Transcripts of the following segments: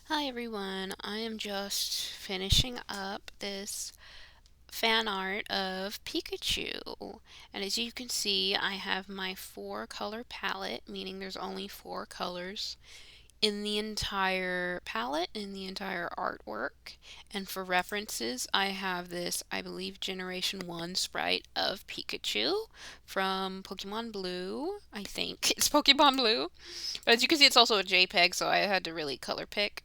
Hi everyone, I am just finishing up this fan art of Pikachu. And as you can see, I have my four color palette, meaning there's only four colors in the entire palette, in the entire artwork. And for references, I have this, I believe, Generation 1 sprite of Pikachu from Pokemon Blue. I think it's Pokemon Blue. But as you can see, it's also a JPEG, so I had to really color pick.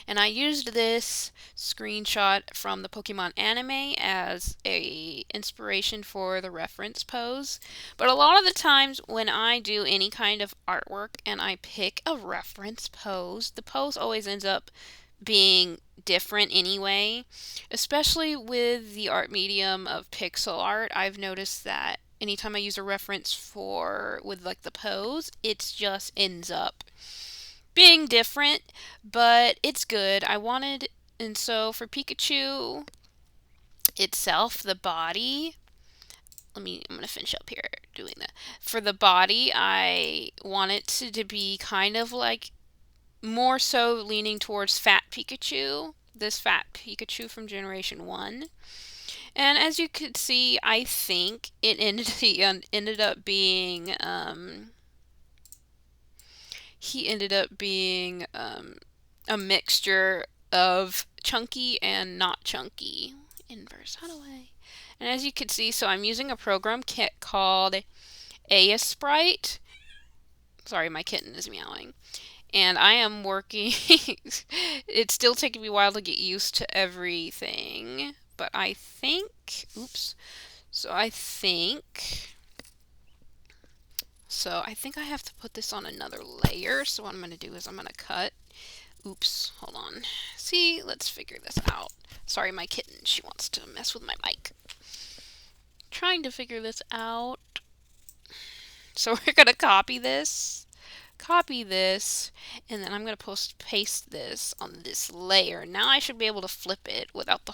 And I used this screenshot from the Pokemon anime as a inspiration for the reference pose. But a lot of the times when I do any kind of artwork and I pick a reference pose, the pose always ends up being different anyway. Especially with the art medium of pixel art, I've noticed that anytime I use a reference for with like the pose, it just ends up being different, but it's good. And so for Pikachu itself, the body, I'm gonna finish up here doing that. For the body, I want it to be kind of like more so leaning towards Fat Pikachu, this Fat Pikachu from Generation 1. And as you could see, I think it ended up being, he ended up being a mixture of chunky and not chunky. Inverse, how do I? And as you can see, so I'm using a program kit called A Sprite. Sorry, my kitten is meowing. And I am working. It's still taking me a while to get used to everything. But I think. Oops. So I think. So I think I have to put this on another layer. So what I'm going to do is I'm going to cut. Oops, hold on. See, let's figure this out. Sorry, my kitten, she wants to mess with my mic. Trying to figure this out. So we're gonna copy this, and then I'm gonna paste this on this layer. Now I should be able to flip it without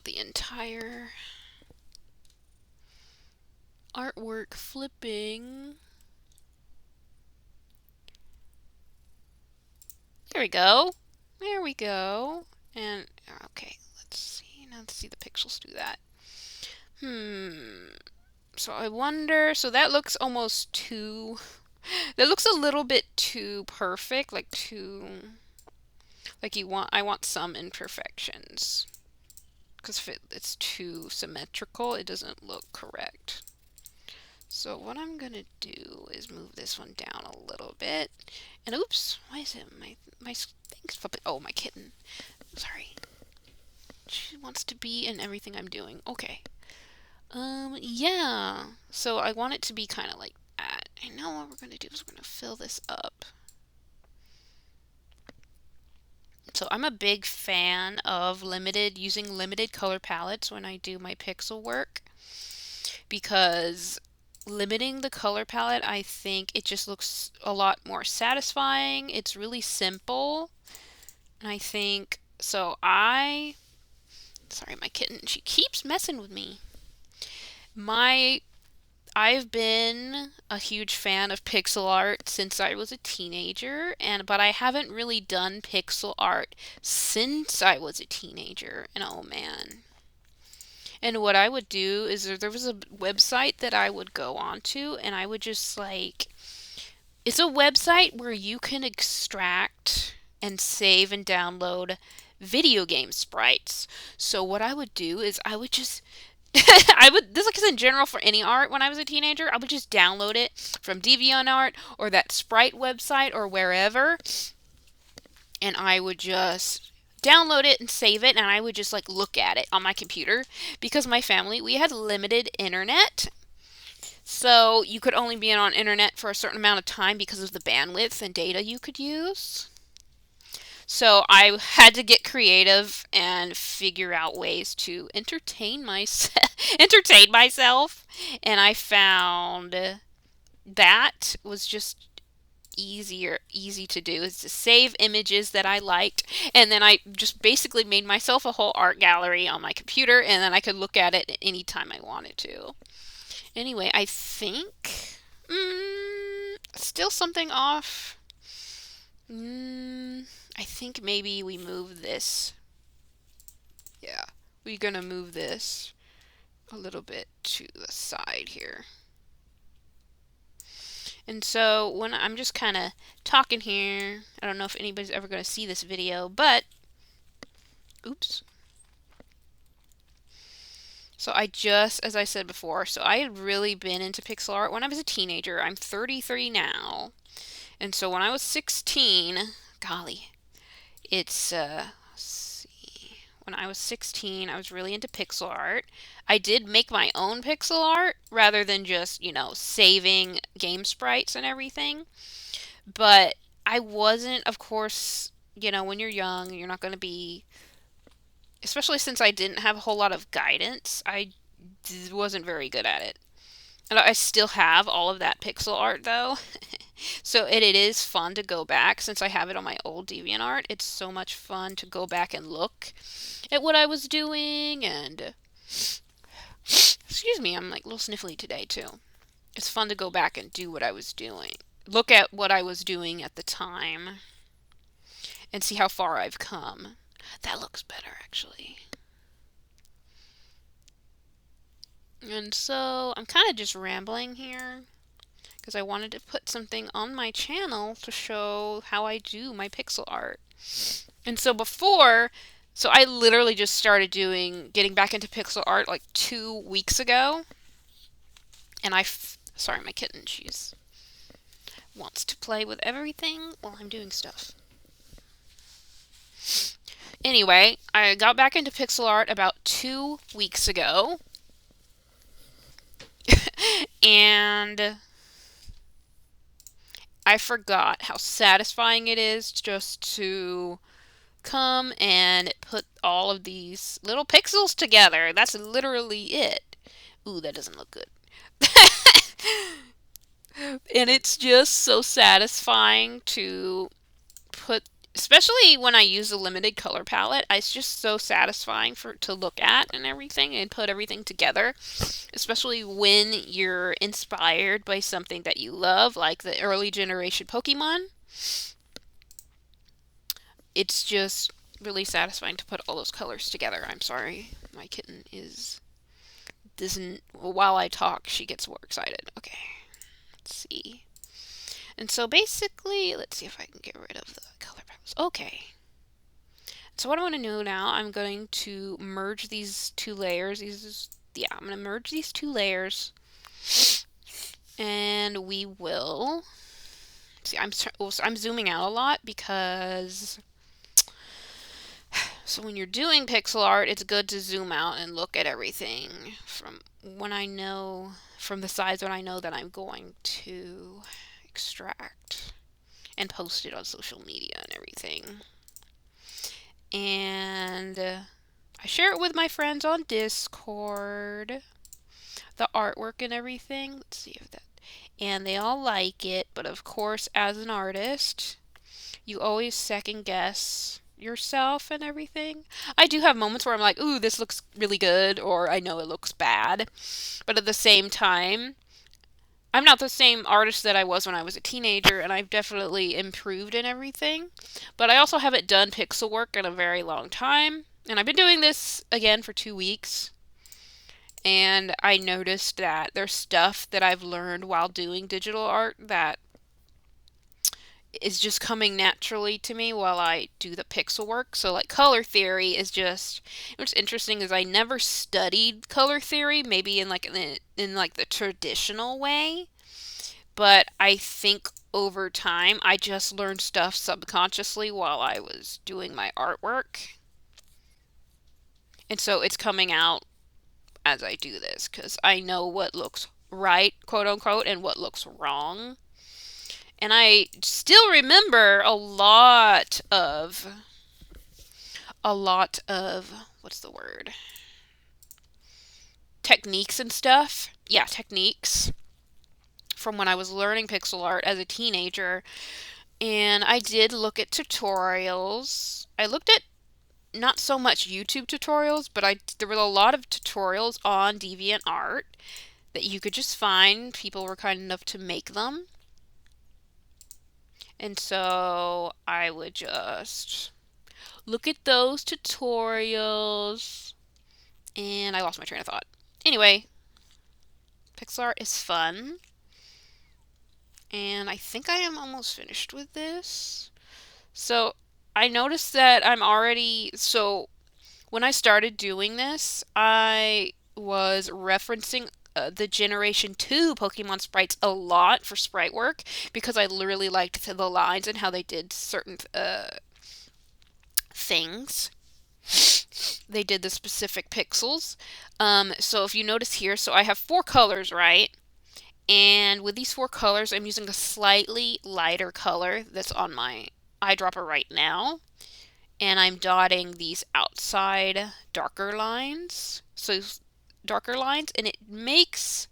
the entire artwork flipping. There we go. There we go. And okay, let's see. Now let's see the pixels do that. So I wonder. So that looks almost too. That looks a little bit too perfect, like too. Like you want. I want some imperfections because if it's too symmetrical, it doesn't look correct. So what I'm gonna do is move this one down a little bit. And oops, why is it my thing's flipping? Oh, my kitten. Sorry. She wants to be in everything I'm doing. Okay. Yeah. So I want it to be kind of like that. I know what we're going to do is we're going to fill this up. So I'm a big fan of using limited color palettes when I do my pixel work because limiting the color palette, I think it just looks a lot more satisfying. It's really simple. And I think, sorry, my kitten, she keeps messing with me. My I've been a huge fan of pixel art since I was a teenager, but I haven't really done pixel art since I was a teenager. And oh man. And what I would do is there was a website that I would go onto and I would just like it's a website where you can extract and save and download video game sprites. So what I would do is I would just this is in general for any art when I was a teenager, I would just download it from DeviantArt or that Sprite website or wherever, and I would just download it and save it, and I would just like look at it on my computer because my family we had limited internet. So you could only be on internet for a certain amount of time because of the bandwidth and data you could use. So I had to get creative and figure out ways to entertain myself, and I found that was just easy to do is to save images that I liked, and then I just basically made myself a whole art gallery on my computer, and then I could look at it anytime I wanted to. Anyway, I think still something off. Mm, I think maybe we move this. Yeah, we're gonna move this a little bit to the side here. And so when I'm just kind of talking here, I don't know if anybody's ever going to see this video, but oops. So I just, as I said before, so I had really been into pixel art when I was a teenager. I'm 33 now. And so when I was 16, golly, it's let's see. When I was 16, I was really into pixel art. I did make my own pixel art rather than just, saving game sprites and everything. But I wasn't, of course, when you're young, you're not going to be, especially since I didn't have a whole lot of guidance, I wasn't very good at it. And I still have all of that pixel art though. So it is fun to go back since I have it on my old DeviantArt. It's so much fun to go back and look at what I was doing and excuse me, I'm like a little sniffly today too. It's fun to go back and do what I was doing. Look at what I was doing at the time and see how far I've come. That looks better actually. And so I'm kind of just rambling here because I wanted to put something on my channel to show how I do my pixel art. And so so I literally just started getting back into pixel art like 2 weeks ago. And sorry, my kitten, she's wants to play with everything while I'm doing stuff. Anyway, I got back into pixel art about 2 weeks ago. And I forgot how satisfying it is just to come and put all of these little pixels together. That's literally it. Ooh, that doesn't look good. And it's just so satisfying to put, especially when I use a limited color palette. It's just so satisfying to look at and everything and put everything together, especially when you're inspired by something that you love, like the early generation Pokemon. It's just really satisfying to put all those colors together. I'm sorry, my kitten doesn't, while I talk, she gets more excited. Okay, let's see. And so basically, let's see if I can get rid of the color palettes. Okay. So what I want to do now, I'm going to merge these two layers. I'm going to merge these two layers. And we will see. I'm zooming out a lot because so when you're doing pixel art, it's good to zoom out and look at everything from the sides when I know that I'm going to extract and post it on social media and everything. And I share it with my friends on Discord, the artwork and everything. Let's see if that, and they all like it, but of course, as an artist, you always second guess yourself and everything. I do have moments where I'm like, ooh, this looks really good, or I know it looks bad. But at the same time, I'm not the same artist that I was when I was a teenager, and I've definitely improved in everything. But I also haven't done pixel work in a very long time. And I've been doing this again for 2 weeks. And I noticed that there's stuff that I've learned while doing digital art that is just coming naturally to me while I do the pixel work. So like color theory is just what's interesting is I never studied color theory, maybe in like the traditional way, but I think over time I just learned stuff subconsciously while I was doing my artwork. And so it's coming out as I do this because I know what looks right, quote unquote, and what looks wrong. And I still remember a lot of what's the word? Techniques and stuff. Yeah, techniques from when I was learning pixel art as a teenager. And I did look at tutorials. I looked at not so much YouTube tutorials, but there were a lot of tutorials on DeviantArt that you could just find. People were kind enough to make them. And so I would just look at those tutorials. And I lost my train of thought. Anyway, pixel art is fun. And I think I am almost finished with this. So I noticed that I'm already, so when I started doing this, I was referencing the Generation 2 Pokemon sprites a lot for sprite work because I literally liked the lines and how they did certain things. They did the specific pixels. So if you notice here, so I have four colors, right? And with these four colors, I'm using a slightly lighter color that's on my eyedropper right now. And I'm dotting these outside darker lines. So darker lines, and it makes,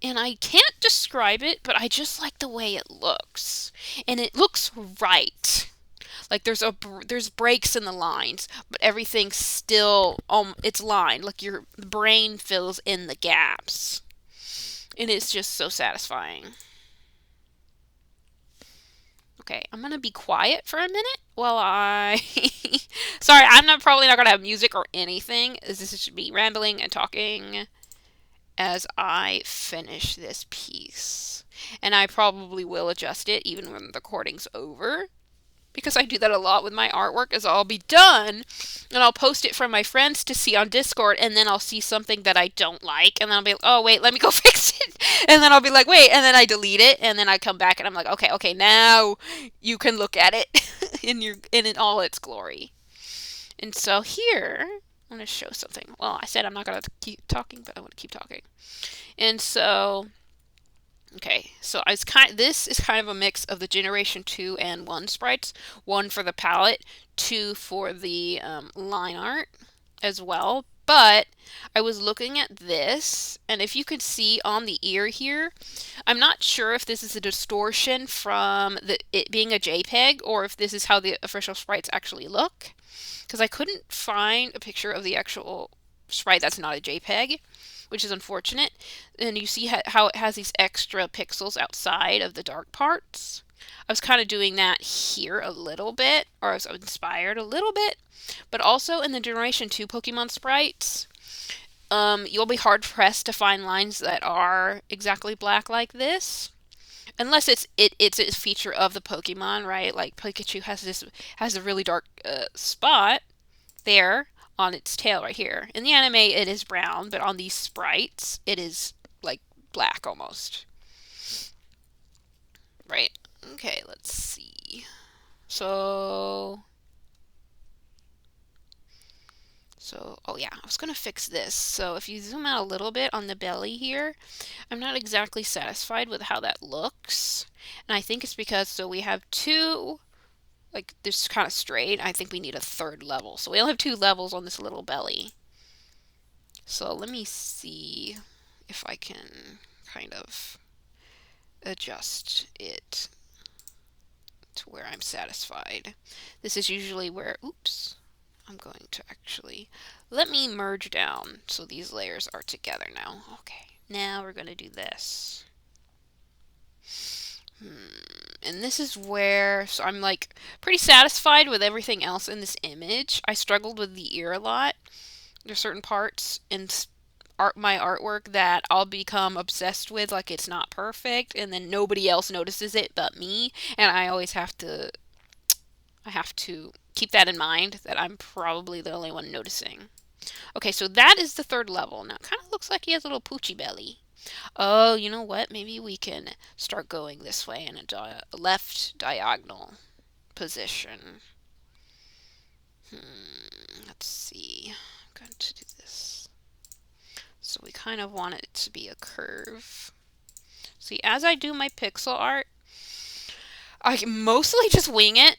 and I can't describe it, but I just like the way it looks. And it looks right. Like there's breaks in the lines, but everything's still it's lined. Like your brain fills in the gaps. And it's just so satisfying. Okay, I'm gonna be quiet for a minute while I. Sorry, I'm not probably not gonna have music or anything. This should be rambling and talking as I finish this piece, and I probably will adjust it even when the recording's over. Because I do that a lot with my artwork, is I'll be done and I'll post it for my friends to see on Discord, and then I'll see something that I don't like, and then I'll be like, oh wait, let me go fix it, and then I'll be like, wait, and then I delete it, and then I come back and I'm like, okay, now you can look at it in all its glory. And so here I'm gonna show something. Well, I said I'm not gonna keep talking, but I want to keep talking. And so okay, so this is kind of a mix of the Generation 2 and 1 sprites. One for the palette, two for the line art as well. But I was looking at this, and if you can see on the ear here, I'm not sure if this is a distortion from it being a JPEG or if this is how the official sprites actually look. Because I couldn't find a picture of the actual sprite that's not a JPEG, which is unfortunate. And you see how it has these extra pixels outside of the dark parts. I was kind of doing that here a little bit, or I was inspired a little bit, but also in the Generation 2 Pokemon sprites, you'll be hard pressed to find lines that are exactly black like this. Unless it's a feature of the Pokemon, right? Like Pikachu has a really dark spot there on its tail right here. In the anime, it is brown, but on these sprites, it is like black almost. Right. Okay, let's see. So, oh yeah, I was gonna fix this. So if you zoom out a little bit on the belly here, I'm not exactly satisfied with how that looks. And I think it's because, so we have two, like this kind of straight. I think we need a third level. So we only have two levels on this little belly. So let me see if I can kind of adjust it to where I'm satisfied. This is usually where, oops, I'm going to actually, let me merge down so these layers are together now. Okay, now we're going to do this. And this is where, so I'm like pretty satisfied with everything else in this image. I struggled with the ear a lot. There's certain parts in my artwork that I'll become obsessed with, like it's not perfect, and then nobody else notices it but me, and I have to keep that in mind that I'm probably the only one noticing. Okay, so that is the third level. Now it kind of looks like he has a little poochy belly. Oh, you know what? Maybe we can start going this way in a left diagonal position. Let's see. I'm going to do this. So we kind of want it to be a curve. See, as I do my pixel art, I mostly just wing it.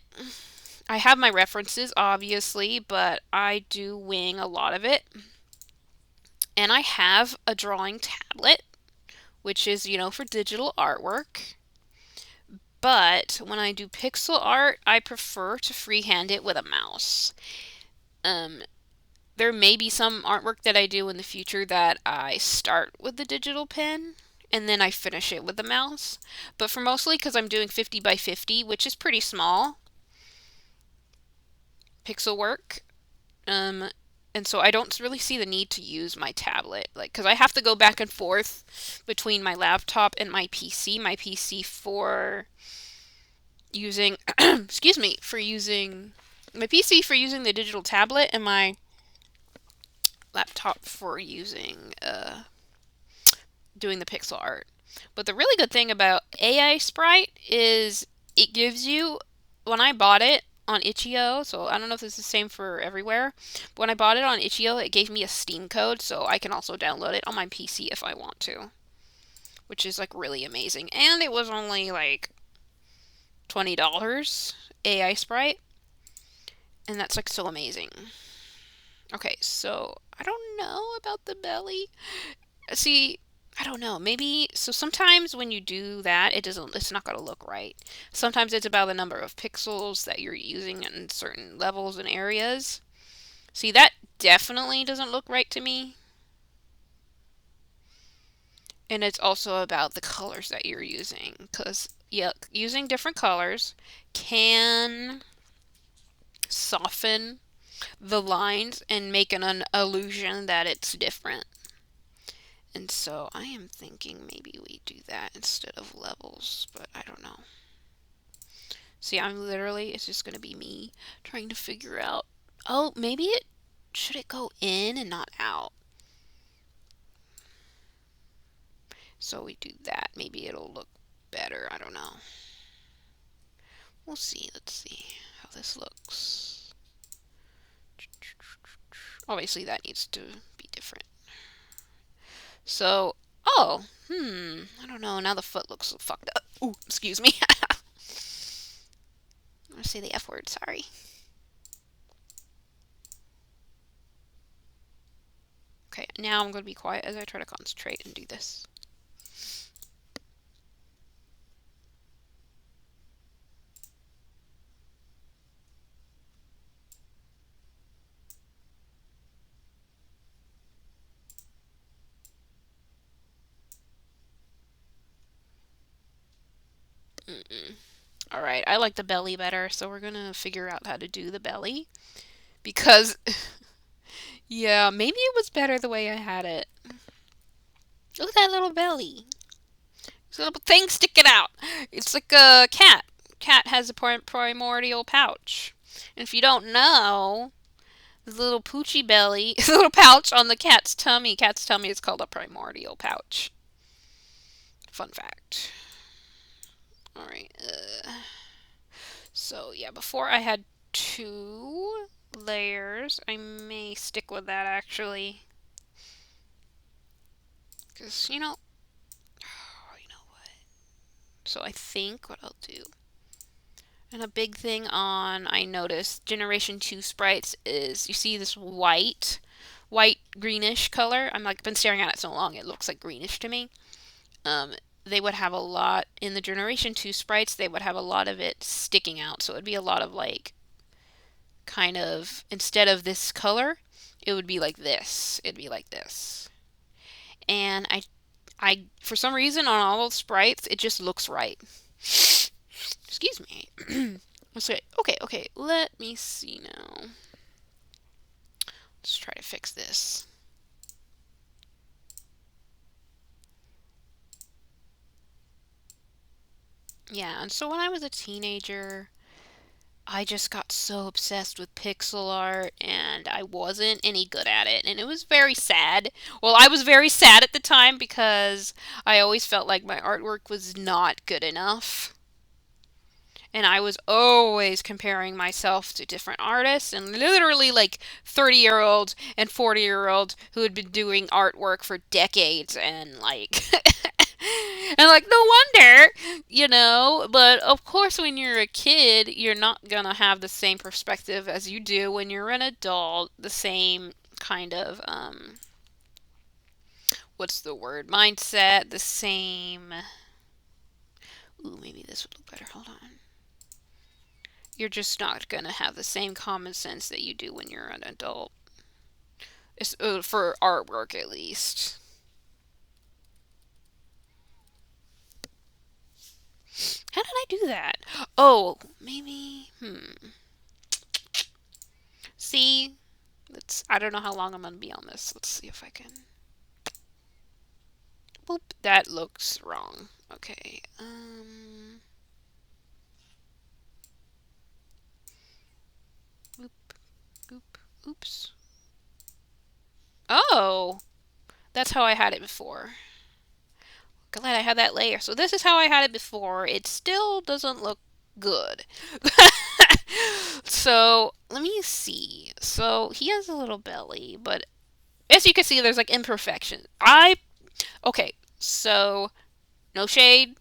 I have my references, obviously, but I do wing a lot of it. And I have a drawing tablet, which is, for digital artwork. But when I do pixel art, I prefer to freehand it with a mouse. There may be some artwork that I do in the future that I start with the digital pen, and then I finish it with the mouse. But for mostly because I'm doing 50 by 50, which is pretty small pixel work, um, and so I don't really see the need to use my tablet, like, because I have to go back and forth between my laptop and my PC. My PC for using, excuse me, for using my PC for using the digital tablet, and my laptop for using doing the pixel art. But the really good thing about AI Sprite is it gives you, when I bought it on Itch.io, so I don't know if this is the same for everywhere, but when I bought it on Itch.io, it gave me a Steam code, so I can also download it on my PC if I want to, which is like really amazing. And it was only like $20 AI Sprite, and that's like so amazing. Okay, so I don't know about the belly. See, I don't know. Maybe so sometimes when you do that, it's not going to look right. Sometimes it's about the number of pixels that you're using in certain levels and areas. See, that definitely doesn't look right to me. And it's also about the colors that you're using, cuz yeah, using different colors can soften the lines and make an illusion that it's different. And so I am thinking maybe we do that instead of levels, but I don't know. See, it's just going to be me trying to figure out. Oh, maybe should it go in and not out? So we do that. Maybe it'll look better. I don't know. We'll see. Let's see how this looks. Obviously, that needs to be different. So, I don't know. Now the foot looks so fucked up. Ooh, excuse me. I'm gonna say the F word. Sorry. Okay, now I'm going to be quiet as I try to concentrate and do this. All right, I like the belly better, so we're going to figure out how to do the belly. Because, yeah, maybe it was better the way I had it. Look at that little belly. There's a little thing sticking out. It's like a cat. Cat has a primordial pouch. And if you don't know, the little poochy belly, the little pouch on the cat's tummy is called a primordial pouch. Fun fact. All right. So yeah, before I had 2 layers. I may stick with that actually. Because, you know what? So I think what I'll do. And a big thing I noticed Generation 2 sprites is you see this white greenish color. I'm like been staring at it so long it looks like greenish to me. They would have a lot in the Generation 2 sprites, they would have a lot of it sticking out. So it would be a lot of like kind of instead of this color, it would be like this. It'd be like this. And I for some reason on all those sprites it just looks right. Excuse me. Let's say okay. Let me see now. Let's try to fix this. Yeah, and so when I was a teenager, I just got so obsessed with pixel art and I wasn't any good at it. And it was very sad. Well, I was very sad at the time because I always felt like my artwork was not good enough. And I was always comparing myself to different artists and literally like 30-year-olds and 40-year-olds who had been doing artwork for decades and like and like no wonder, but of course when you're a kid, you're not going to have the same perspective as you do when you're an adult, the same kind of what's the word? Mindset, the same. Ooh, maybe this would look better. Hold on. You're just not going to have the same common sense that you do when you're an adult. For artwork, at least. How did I do that? Oh, maybe, See, I don't know how long I'm gonna be on this. Let's see if I can. Boop. That looks wrong. Okay. Boop. Boop. Oops. Oh, that's how I had it before. Glad I had that layer. So this is how I had it before. It still doesn't look good. So let me see. So he has a little belly, but as you can see, there's like imperfection. Okay. So no shade.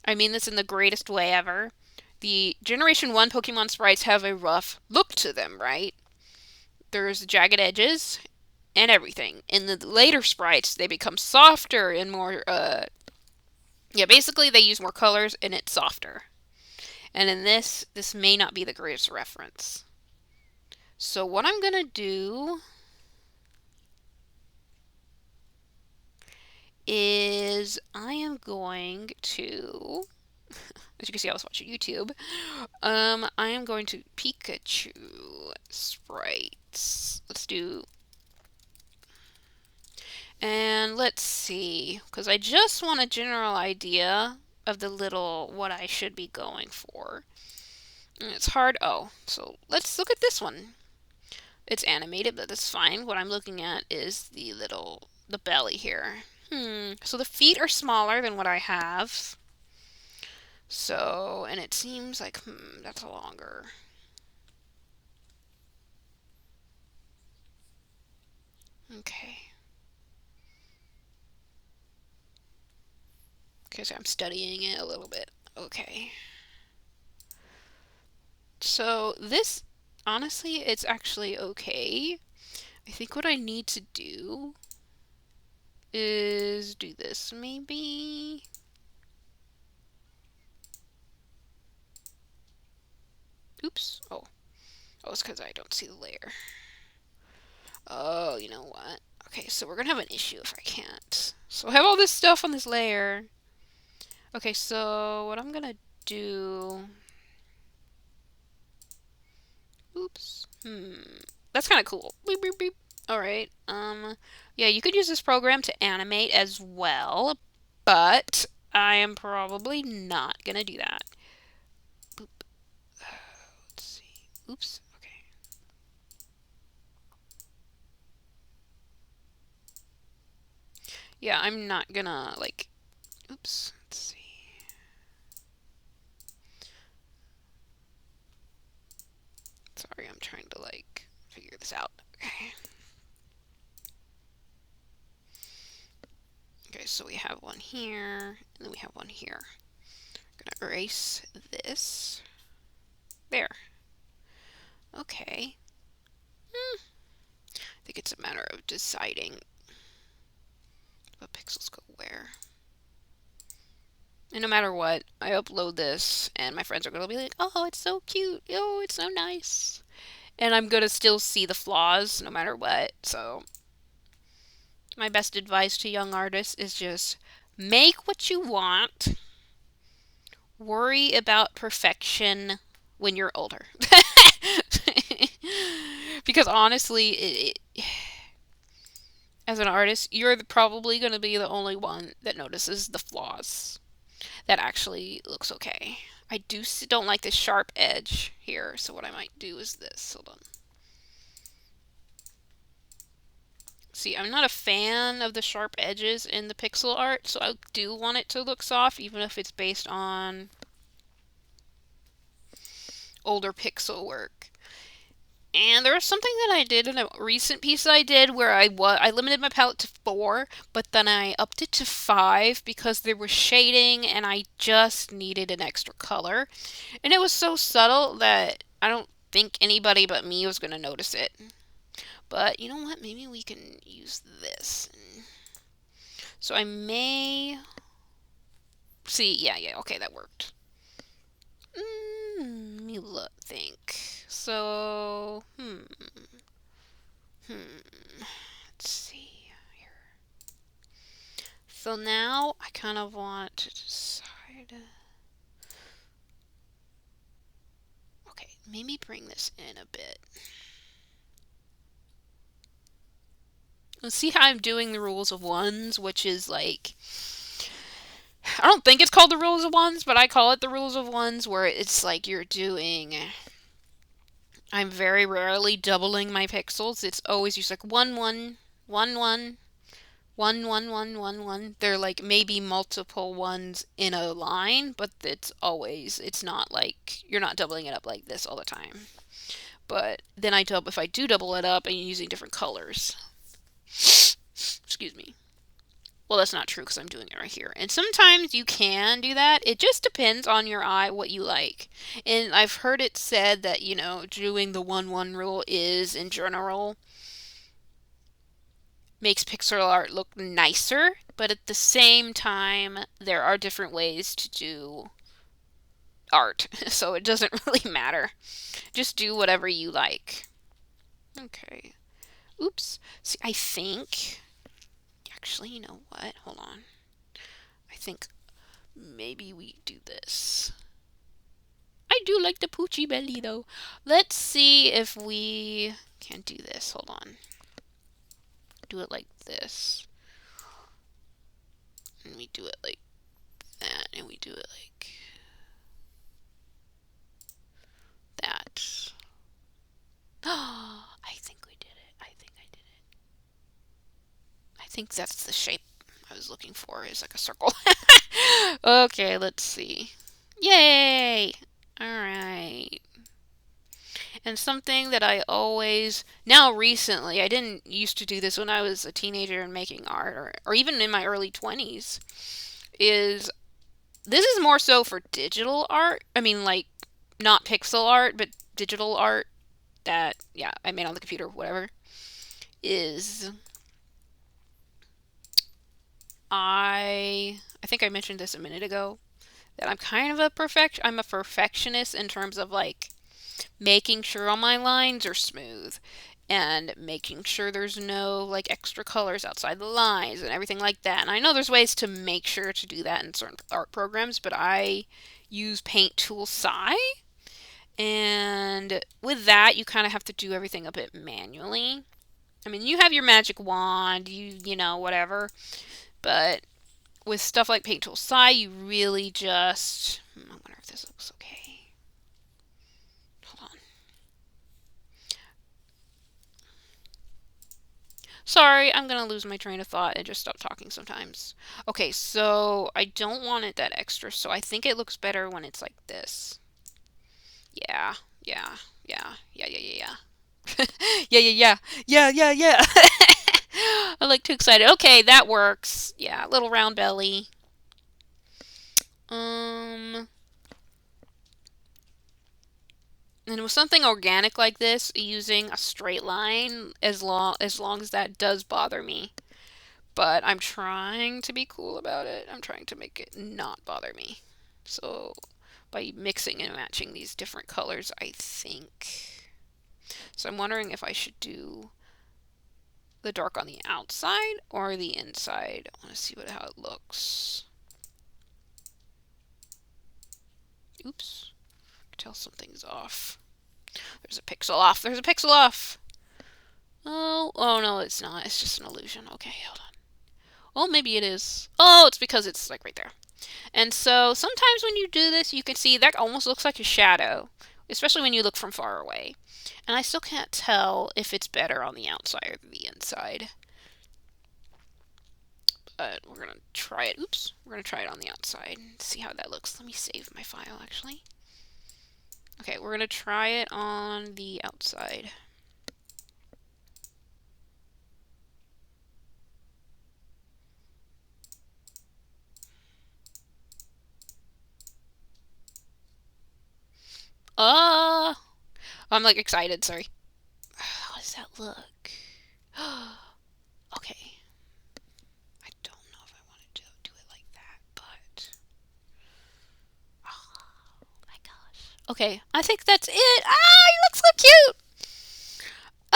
I mean this in the greatest way ever. The Generation 1 Pokemon sprites have a rough look to them, right? There's jagged edges and everything. In the later sprites, they become softer and more, yeah, basically they use more colors and it's softer. And in this may not be the greatest reference. So what I'm going to do is I am going to, as you can see, I was watching YouTube. I am going to Pikachu sprites. Let's do, and let's see, because I just want a general idea of the little, what I should be going for. And it's hard, oh, so let's look at this one. It's animated, but that's fine. What I'm looking at is the belly here. So the feet are smaller than what I have. So, and it seems like, that's longer. Okay. Okay, so I'm studying it a little bit. Okay. So this, honestly, it's actually okay. I think what I need to do is do this, maybe. Oops. Oh, it's because I don't see the layer. Oh, you know what? Okay, so we're gonna have an issue if I can't. So I have all this stuff on this layer. Okay, so what I'm gonna do... Oops. That's kind of cool. Beep, beep, beep. Alright, yeah, you could use this program to animate as well, but I am probably not gonna do that. Boop. Let's see. Oops. Okay. Yeah, I'm not gonna, like... Oops. Let's see. Sorry, I'm trying to, like, figure this out. Okay. Okay, so we have one here, and then we have one here. I'm gonna erase this. There. Okay. I think it's a matter of deciding what pixels go where. And no matter what, I upload this, and my friends are gonna be like, oh, it's so cute. Oh, it's so nice. And I'm gonna still see the flaws no matter what. So, my best advice to young artists is just make what you want. Worry about perfection when you're older. Because honestly, as an artist, you're probably going to be the only one that notices the flaws that actually looks okay. I don't like this sharp edge here, so what I might do is this. Hold on. See, I'm not a fan of the sharp edges in the pixel art, so I do want it to look soft, even if it's based on older pixel work. And there was something that I did in a recent piece I did where I limited my palette to 4, but then I upped it to 5 because there was shading and I just needed an extra color. And it was so subtle that I don't think anybody but me was going to notice it. But you know what? Maybe we can use this. So I may... See, yeah, okay, that worked. Let me think. So, let's see here. So now I kind of want to decide. maybe bring this in a bit. Let's see how I'm doing the rules of ones, which is like, I don't think it's called the rules of ones, but I call it the rules of ones, where it's like you're doing, I'm very rarely doubling my pixels. It's always just like 1 1 1 1 1 1 1 1 1. They're like maybe multiple ones in a line, but it's not like you're not doubling it up like this all the time. But then if I do double it up, I'm using different colors. Excuse me. Well, that's not true because I'm doing it right here. And sometimes you can do that. It just depends on your eye what you like. And I've heard it said that, doing the 1-1 rule is, in general, makes pixel art look nicer. But at the same time, there are different ways to do art. So it doesn't really matter. Just do whatever you like. Okay. Oops. See, I think... Actually, you know what? Hold on. I think maybe we do this. I do like the poochy belly though. Let's see if we can do this. Hold on. Do it like this. And we do it like that. And we do it like that. Oh, I think we did it. I think I did it. I think that's the shape I was looking for, is like a circle. Okay, let's see. Yay! Alright. And something that I always, now recently, I didn't used to do this when I was a teenager and making art, or even in my early 20s, is this is more so for digital art. I mean, like, not pixel art, but digital art that, yeah, I made on the computer, whatever, is I think I mentioned this a minute ago, that I'm kind of I'm a perfectionist in terms of like making sure all my lines are smooth and making sure there's no like extra colors outside the lines and everything like that. And I know there's ways to make sure to do that in certain art programs, but I use Paint Tool Sci, and with that you kind of have to do everything a bit manually. I mean, you have your magic wand, you know, whatever, but with stuff like Paint Tool Sci, you really just, I wonder if this looks okay. Hold on. Sorry, I'm gonna lose my train of thought and just stop talking sometimes. Okay, so I don't want it that extra, so I think it looks better when it's like this. Yeah, yeah, yeah, yeah, yeah, yeah, yeah. Yeah, yeah, yeah, yeah, yeah, yeah. I'm like too excited. Okay, that works. Yeah, little round belly. Um, and with something organic like this, using a straight line, as long as that does bother me. But I'm trying to be cool about it. I'm trying to make it not bother me. So by mixing and matching these different colors, I think. So I'm wondering if I should do the dark on the outside or the inside. I want to see how it looks. Oops. I can tell something's off. There's a pixel off. There's a pixel off. Oh no, it's not. It's just an illusion. Okay, hold on. Well, maybe it is. Oh, it's because it's like right there. And so sometimes when you do this, you can see that almost looks like a shadow, especially when you look from far away. And I still can't tell if it's better on the outside or the inside. But we're going to try it. Oops. We're going to try it on the outside and see how that looks. Let me save my file, actually. Okay, we're going to try it on the outside. I'm like excited, sorry. How does that look? Okay. I don't know if I want to do it like that, but oh my gosh. Okay, I think that's it. Ah, you look so cute.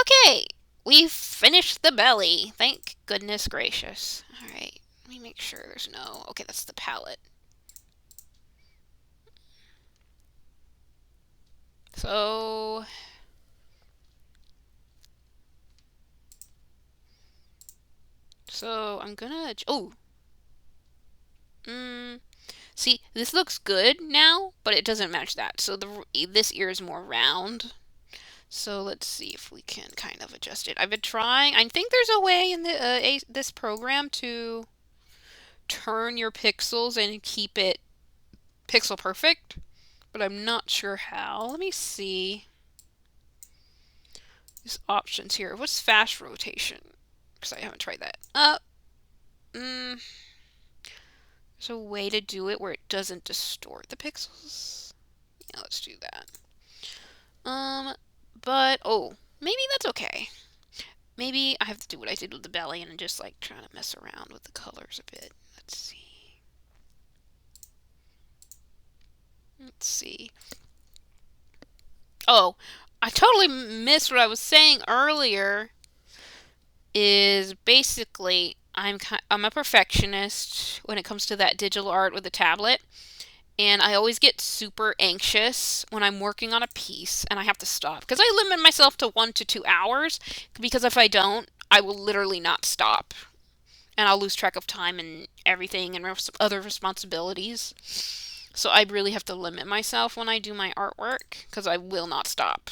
Okay, we've finished the belly. Thank goodness gracious. All right, let me make sure there's no. Okay, that's the palette. So I'm gonna, oh, see, this looks good now, but it doesn't match that. So this ear is more round. So let's see if we can kind of adjust it. I've been trying. I think there's a way in this program to turn your pixels and keep it pixel perfect, but I'm not sure how. Let me see. These options here. What's fast rotation? Because I haven't tried that. There's a way to do it where it doesn't distort the pixels. Yeah, let's do that. But oh, maybe that's okay. Maybe I have to do what I did with the belly and just like trying to mess around with the colors a bit. Let's see. Let's see. Oh, I totally missed what I was saying earlier. Is basically I'm a perfectionist when it comes to that digital art with a tablet. And I always get super anxious when I'm working on a piece and I have to stop because I limit myself to 1 to 2 hours because if I don't, I will literally not stop and I'll lose track of time and everything and other responsibilities. So I really have to limit myself when I do my artwork because I will not stop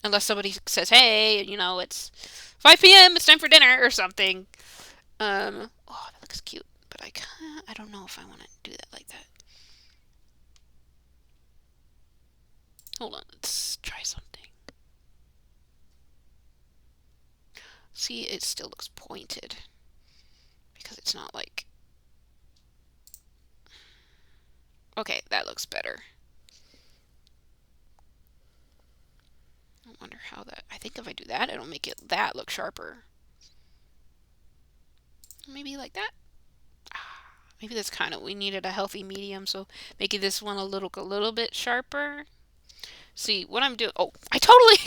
unless somebody says, "Hey, it's 5 p.m. It's time for dinner" or something. Oh, that looks cute, but I don't know if I want to do that like that. Hold on, let's try something. See, it still looks pointed because it's not like... Okay, that looks better. I wonder how that... I think if I do that, it'll make that look sharper. Maybe like that? Maybe that's kind of... We needed a healthy medium, so making this one a little bit sharper. See, what I'm doing... Oh, I totally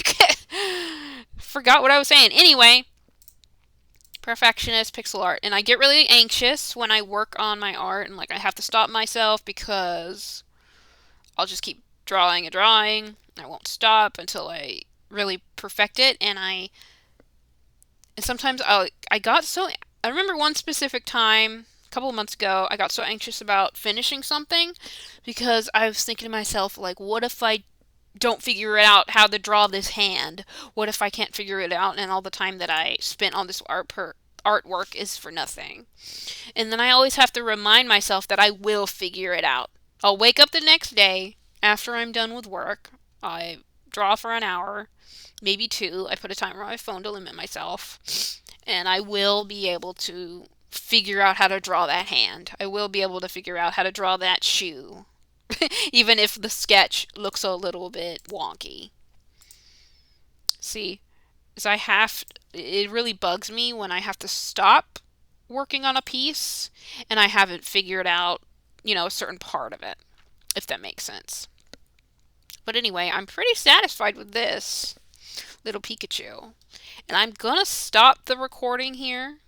forgot what I was saying. Anyway, perfectionist pixel art. And I get really anxious when I work on my art and like I have to stop myself because I'll just keep drawing and drawing. I won't stop until I really perfect it. And sometimes I got so... I remember one specific time a couple of months ago, I got so anxious about finishing something because I was thinking to myself, like, what if I don't figure out how to draw this hand? What if I can't figure it out and all the time that I spent on this artwork is for nothing? And then I always have to remind myself that I will figure it out. I'll wake up the next day after I'm done with work. I draw for an hour, maybe 2. I put a timer on my phone to limit myself. And I will be able to figure out how to draw that hand. I will be able to figure out how to draw that shoe. Even if the sketch looks a little bit wonky. See, it really bugs me when I have to stop working on a piece and I haven't figured out, a certain part of it, if that makes sense. But anyway, I'm pretty satisfied with this little Pikachu. And I'm gonna stop the recording here.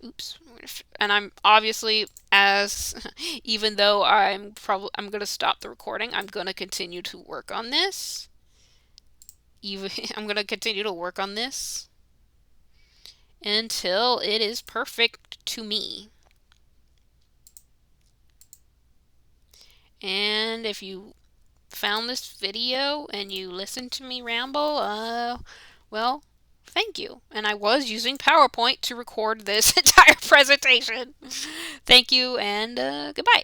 Oops. And I'm obviously, even though I'm gonna stop the recording, I'm gonna continue to work on this. I'm gonna continue to work on this until it is perfect to me. And if you found this video and you listened to me ramble, well, thank you. And I was using PowerPoint to record this entire presentation. Thank you and goodbye.